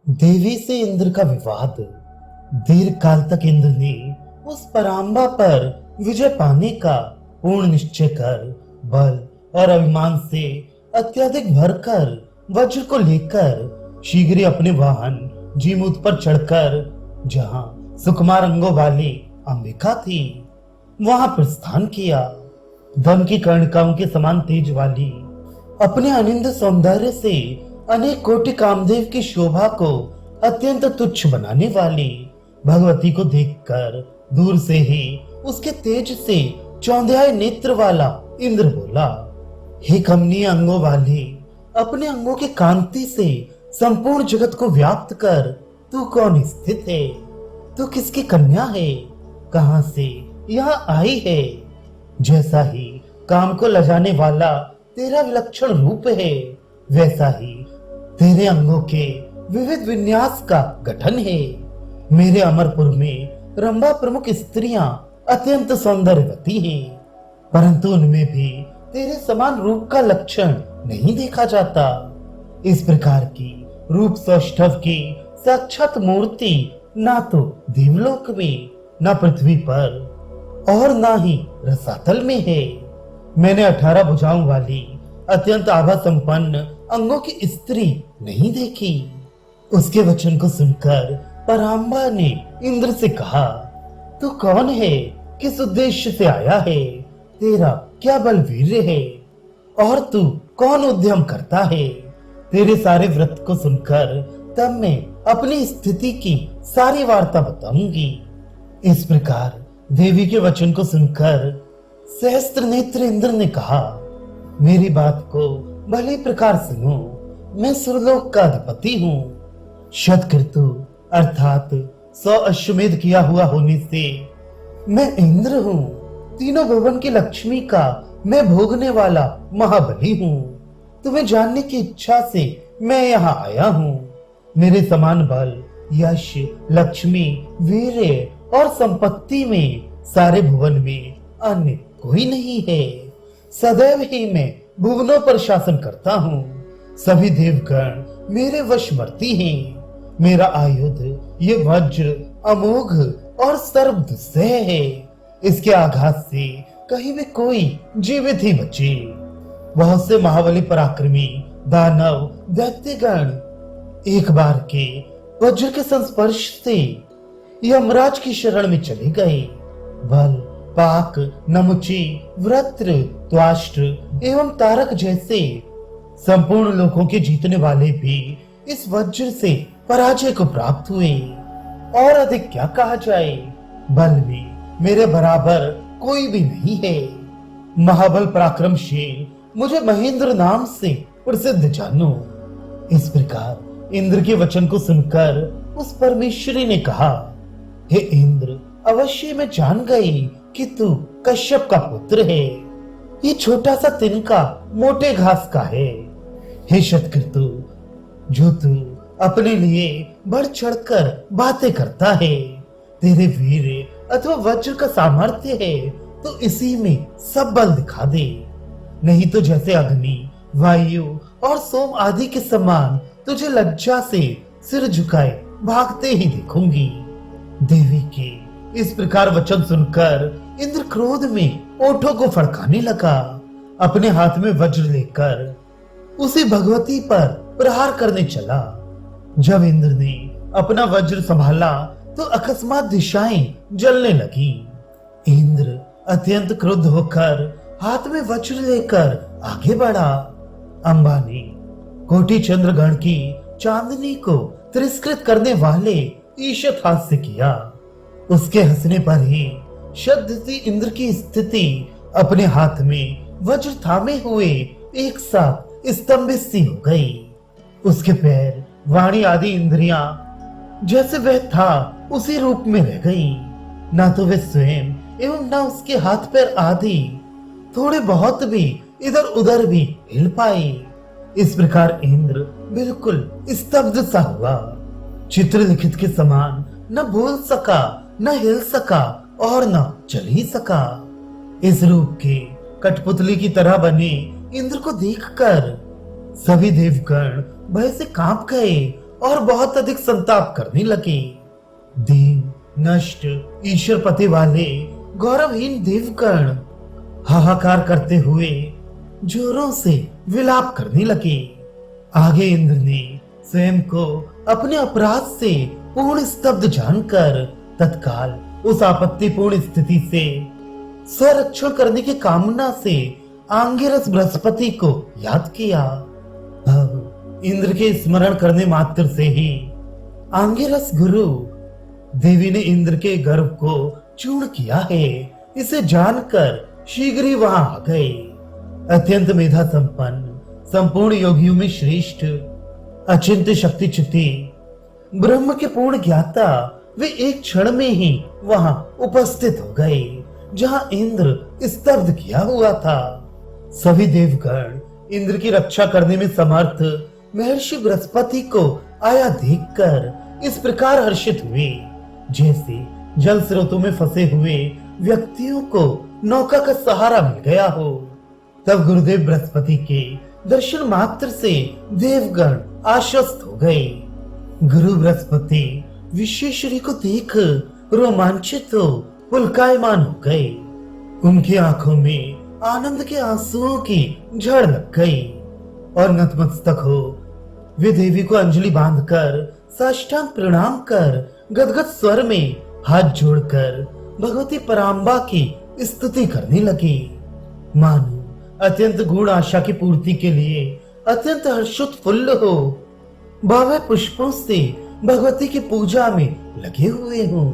देवी से इंद्र का विवाद। दीर्घ काल तक इंद्र ने उस पराम्बा पर विजय पाने का पूर्ण निश्चय कर बल और अभिमान से अत्यधिक भरकर वज्र को लेकर शीघ्र ही अपने वाहन जीमूत पर चढ़कर जहां सुकुमार अंगों वाली अंबिका थी वहां प्रस्थान किया। धन की कर्णिकाओं के समान तेज वाली अपने अनिंद सौंदर्य से अनेक कोटि कामदेव की शोभा को अत्यंत तुच्छ बनाने वाली भगवती को देखकर दूर से ही उसके तेज से चौंधियाए नेत्र वाला इंद्र बोला, हे कमनीय अंगों वाली, अपने अंगों की कांति से संपूर्ण जगत को व्याप्त कर तू कौन स्थित है? तू किसकी कन्या है? कहां से यहाँ आई है? जैसा ही काम को लजाने वाला तेरा विलक्षण रूप है, वैसा ही तेरे अंगों के विविध विन्यास का गठन है। मेरे अमरपुर में रंभा प्रमुख स्त्रियां अत्यंत सौंदर्यवती हैं, परंतु उनमें भी तेरे समान रूप का लक्षण नहीं देखा जाता। इस प्रकार की रूप सौष्ठव की साक्षात मूर्ति ना तो देवलोक में, ना पृथ्वी पर और ना ही रसातल में है। मैंने 18 भुजाओं वाली अत्यंत आभा संपन्न अंगों की स्त्री नहीं देखी। उसके वचन को सुनकर पराम्बा ने इंद्र से कहा, तू कौन है? किस उद्देश्य से आया है? तेरा क्या बलवीर्य है? और तू कौन उद्यम करता है? तेरे सारे व्रत को सुनकर तब मैं अपनी स्थिति की सारी वार्ता बताऊंगी। इस प्रकार देवी के वचन को सुनकर सहस्त्र नेत्र इंद्र ने कहा, मेरी बात को भली प्रकार सुनो। मैं सुरलोक का अधिपति हूँ। शतक्रतु अर्थात 100 अश्वमेध किया हुआ होने से मैं इंद्र हूँ। तीनों भुवन की लक्ष्मी का मैं भोगने वाला महाबली हूँ। तुम्हें जानने की इच्छा से मैं यहाँ आया हूँ। मेरे समान बल, यश, लक्ष्मी, वीर्य और संपत्ति में सारे भुवन में अन्य कोई नहीं है। सदैव ही मैं भुवनों पर शासन करता हूँ। सभी देवगण मेरे वशवर्ती हैं। मेरा आयुध ये वज्र अमोघ और सर्वदुस्सह है। इसके आघात से कहीं भी कोई जीवित ही बचे। बहुत से महाबली पराक्रमी दानव दैत्यगण एक बार के वज्र के संस्पर्श से यमराज की शरण में चले गए। बल, पाक, नमुची, वृत्र, त्वाष्ट्र एवं तारक जैसे संपूर्ण लोकों के जीतने वाले भी इस वज्र से पराजय को प्राप्त हुए। और अधिक क्या कहा जाए, बल में मेरे बराबर कोई भी नहीं है। महाबल पराक्रमशील मुझे महेंद्र नाम से प्रसिद्ध जानो। इस प्रकार इंद्र के वचन को सुनकर उस परमेश्वरी ने कहा, हे इंद्र, अवश्य मैं जान गई कि तू कश्यप का पुत्र है। ये छोटा सा तिनका मोटे घास का है। हे शतक्रतु, जो तू अपने लिए बढ़ चढ़कर बातें करता है, तेरे वीर्य अथवा वज्र का सामर्थ्य है तो इसी में सब बल दिखा दे। नहीं तो जैसे अग्नि, वायु और सोम आदि के समान तुझे लज्जा से सिर झुकाए भागते ही देखूंगी। देवी के इस प्रकार वचन सुनकर इंद्र क्रोध में ओठों को फड़काने लगा। अपने हाथ में वज्र लेकर उसी भगवती पर प्रहार करने चला। जब इंद्र ने अपना वज्र संभाला तो अकस्मात दिशाएं जलने लगी। इंद्र अत्यंत क्रुद्ध होकर हाथ में वज्र लेकर आगे बढ़ा। अंबा ने कोटि चंद्रगण की चांदनी को तिरस्कृत करने वाले ईशत हास्य किया। उसके हंसने पर ही शब्द इंद्र की स्थिति अपने हाथ में वज्र थामे हुए एक साथ स्तंभित सी हो गई। उसके पैर, वाणी आदि इंद्रियां जैसे वह था उसी रूप में रह गई। ना तो वह स्वयं एवं ना उसके हाथ पैर आदि थोड़े बहुत भी इधर उधर भी हिल पाए। इस प्रकार इंद्र बिल्कुल स्तब्ध सा हुआ। चित्र लिखित के समान न बोल सका, न हिल सका और न चल ही सका। इस रूप के कठपुतली की तरह बने इंद्र को देखकर सभी देवगण भय से कांप गए और बहुत अधिक संताप करने लगे। दीन, नष्ट, ईश्वरपति वाले गौरवहीन देवगण हाहाकार करते हुए जोरों से विलाप करने लगे। आगे इंद्र ने स्वयं को अपने अपराध से पूर्ण स्तब्ध जानकर तत्काल उस आपत्तिपूर्ण स्थिति से स्वरक्षण करने की कामना से आंगिरस बृहस्पति को याद किया। अब इंद्र के स्मरण करने मात्र से ही आंगिरस गुरु देवी ने इंद्र के गर्व को चूर्ण किया है, इसे जानकर शीघ्र ही वहां आ गए। अत्यंत मेधा संपन्न, संपूर्ण योगियों में श्रेष्ठ, अचिंत्य शक्तिच्युति, ब्रह्म के पूर्ण ज्ञाता वे एक क्षण में ही वहां उपस्थित हो गए जहां इंद्र स्तब्ध किया हुआ था। सभी देवगण इंद्र की रक्षा करने में समर्थ महर्षि बृहस्पति को आया देखकर इस प्रकार हर्षित हुए जैसे जल स्रोतों में फंसे हुए व्यक्तियों को नौका का सहारा मिल गया हो। तब गुरुदेव बृहस्पति के दर्शन मात्र से देवगण आश्वस्त हो गए। गुरु बृहस्पति विश्वेश्वरी को देख रोमांचित हो पुलकायमान हो गए। उनकी आंखों में आनंद के आंसुओं की झड़ लग गई और नतमस्तक हो वे देवी को अंजलि बांधकर साष्टांग प्रणाम कर गदगद स्वर में हाथ जोड़कर भगवती पराम्बा की स्तुति करने लगी। मानो अत्यंत गूढ़ आशा की पूर्ति के लिए अत्यंत हर्षोत्फुल्ल हो भव्य पुष्पों से भगवती की पूजा में लगे हुए हों।